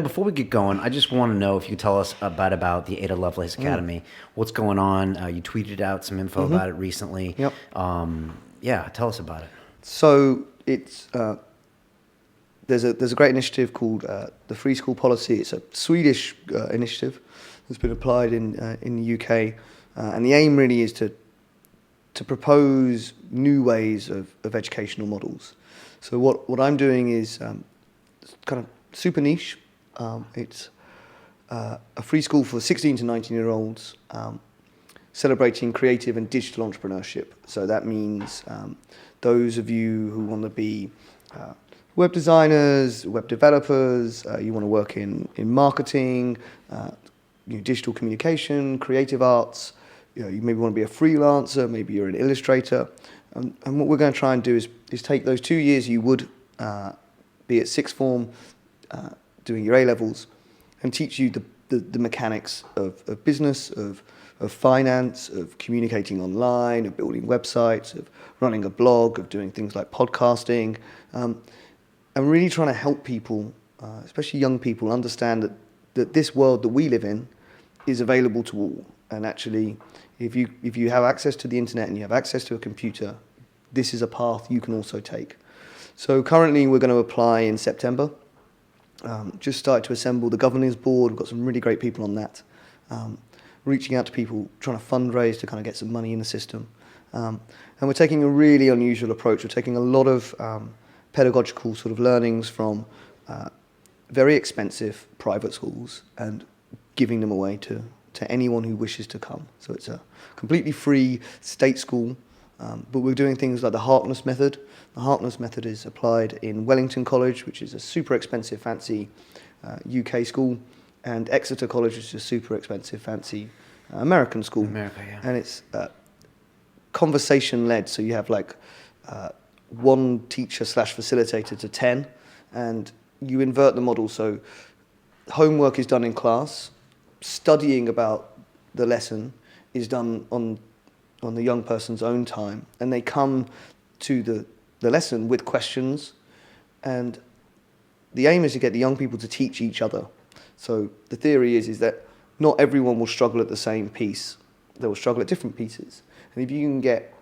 Before we get going, I just want to know if you could tell us about the Ada Lovelace Academy. What's going on? You tweeted out some info about it recently. Yep. Yeah, tell us about it. So it's there's a great initiative called the Free School Policy. It's a Swedish initiative that's been applied in the UK, and the aim really is to propose new ways of educational models. So what I'm doing is kind of super niche. It's a free school for 16 to 19-year-olds celebrating creative and digital entrepreneurship. So that means those of you who want to be web designers, web developers, you want to work in marketing, digital communication, creative arts, you maybe want to be a freelancer, maybe you're an illustrator. And what we're going to try and do is take those 2 years you would be at sixth form, doing your A-levels, and teach you the mechanics of business, of finance, of communicating online, of building websites, of running a blog, of doing things like podcasting, and really trying to help people, especially young people, understand that this world that we live in is available to all. And actually, if you have access to the internet and you have access to a computer, this is a path you can also take. So currently we're going to apply in September. Just started to assemble the governance board. We've got some really great people on that. Reaching out to people, trying to fundraise to kind of get some money in the system. And we're taking a really unusual approach. We're taking a lot of pedagogical sort of learnings from very expensive private schools and giving them away to anyone who wishes to come. So it's a completely free state school, but we're doing things like the Harkness method. The Harkness method is applied in Wellington College, which is a super expensive, fancy UK school, and Exeter College, which is a super expensive, fancy American school. America, yeah. And it's conversation-led, so you have like one teacher / facilitator to 10, and you invert the model. So homework is done in class, studying about the lesson is done on the young person's own time, and they come to the lesson with questions, and the aim is to get the young people to teach each other. So the theory is that not everyone will struggle at the same piece. They will struggle at different pieces. And if you can get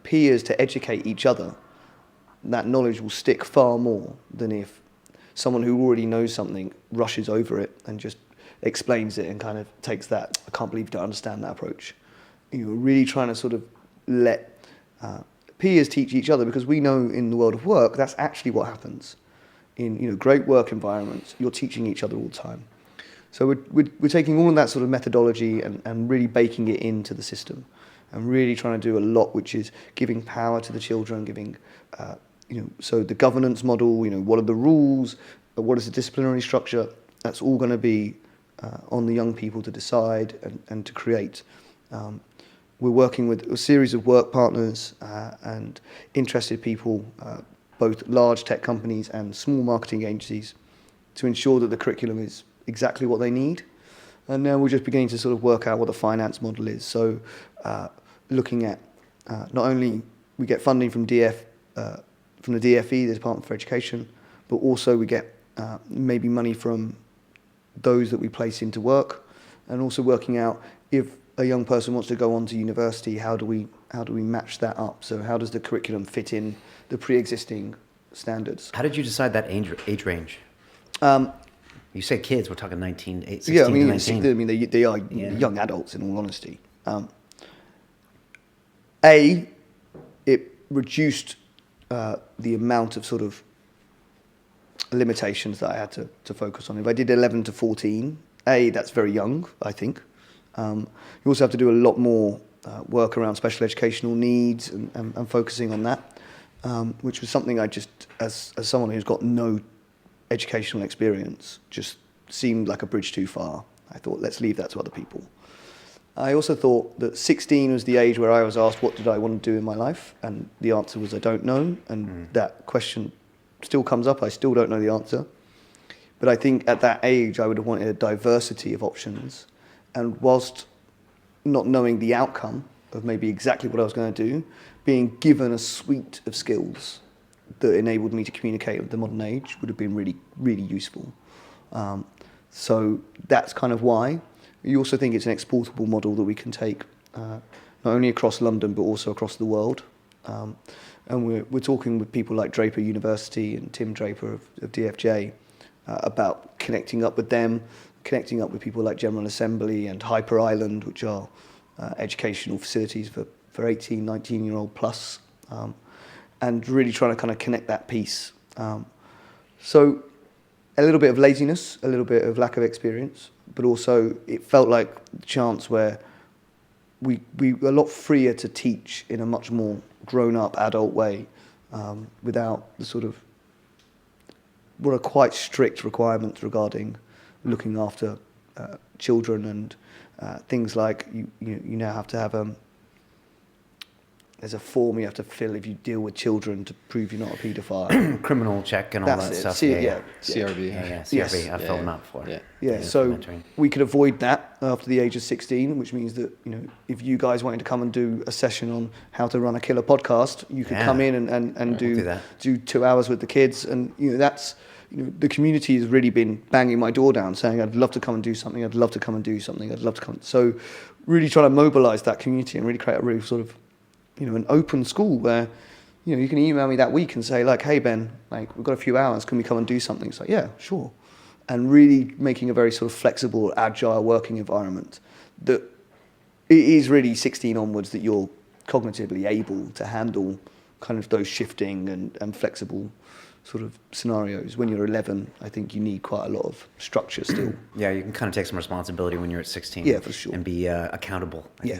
peers to educate each other, that knowledge will stick far more than if someone who already knows something rushes over it and just explains it and kind of takes that, I can't believe you don't understand that approach. You're really trying to sort of let peers teach each other, because we know in the world of work that's actually what happens. In great work environments, you're teaching each other all the time. So we're taking all of that sort of methodology and really baking it into the system, and really trying to do a lot, which is giving power to the children, giving so the governance model, what are the rules, what is the disciplinary structure, that's all going to be on the young people to decide and to create. We're working with a series of work partners and interested people, both large tech companies and small marketing agencies, to ensure that the curriculum is exactly what they need. And now we're just beginning to sort of work out what the finance model is. So looking at not only we get funding from the DFE, the Department for Education, but also we get maybe money from those that we place into work, and also working out if a young person wants to go on to university, how do we match that up? So how does the curriculum fit in the pre-existing standards? How did you decide that age range? You say kids, we're talking 16 yeah, I mean, to 19. they are young adults, in all honesty. It reduced the amount of sort of limitations that I had to focus on. If I did 11 to 14, that's very young, I think. You also have to do a lot more work around special educational needs and focusing on that, which was something I just, as someone who's got no educational experience, just seemed like a bridge too far. I thought, let's leave that to other people. I also thought that 16 was the age where I was asked, what did I want to do in my life? And the answer was, I don't know. And that question still comes up. I still don't know the answer. But I think at that age, I would have wanted a diversity of options. And whilst not knowing the outcome of maybe exactly what I was going to do, being given a suite of skills that enabled me to communicate with the modern age would have been really, really useful. So that's kind of why. You also think it's an exportable model that we can take not only across London but also across the world. And we're talking with people like Draper University and Tim Draper of DFJ about connecting up with them, connecting up with people like General Assembly and Hyper Island, which are educational facilities for 18, 19-year-old plus, and really trying to kind of connect that piece. So a little bit of laziness, a little bit of lack of experience, but also it felt like the chance where we were a lot freer to teach in a much more grown-up adult way, without the sort of what are quite strict requirements regarding looking after children and things like you now have to have there's a form you have to fill if you deal with children to prove you're not a paedophile. Criminal check and all That's that it. stuff. CRB. Yeah, CRB. Yes. I've filled them out before. Yeah, so we could avoid that after the age of 16, which means that, if you guys wanted to come and do a session on how to run a killer podcast, you could come in and do 2 hours with the kids. And, that's, the community has really been banging my door down saying, I'd love to come and do something. I'd love to come and do something. I'd love to come. So really trying to mobilize that community and really create a really sort of, an open school where, you can email me that week and say, like, hey, Ben, like, we've got a few hours. Can we come and do something? It's like, yeah, sure. And really making a very sort of flexible, agile working environment that it is really 16 onwards that you're cognitively able to handle kind of those shifting and flexible sort of scenarios. When you're 11, I think you need quite a lot of structure still. Yeah, you can kind of take some responsibility when you're at 16. Yeah, for sure. And be accountable. Yeah.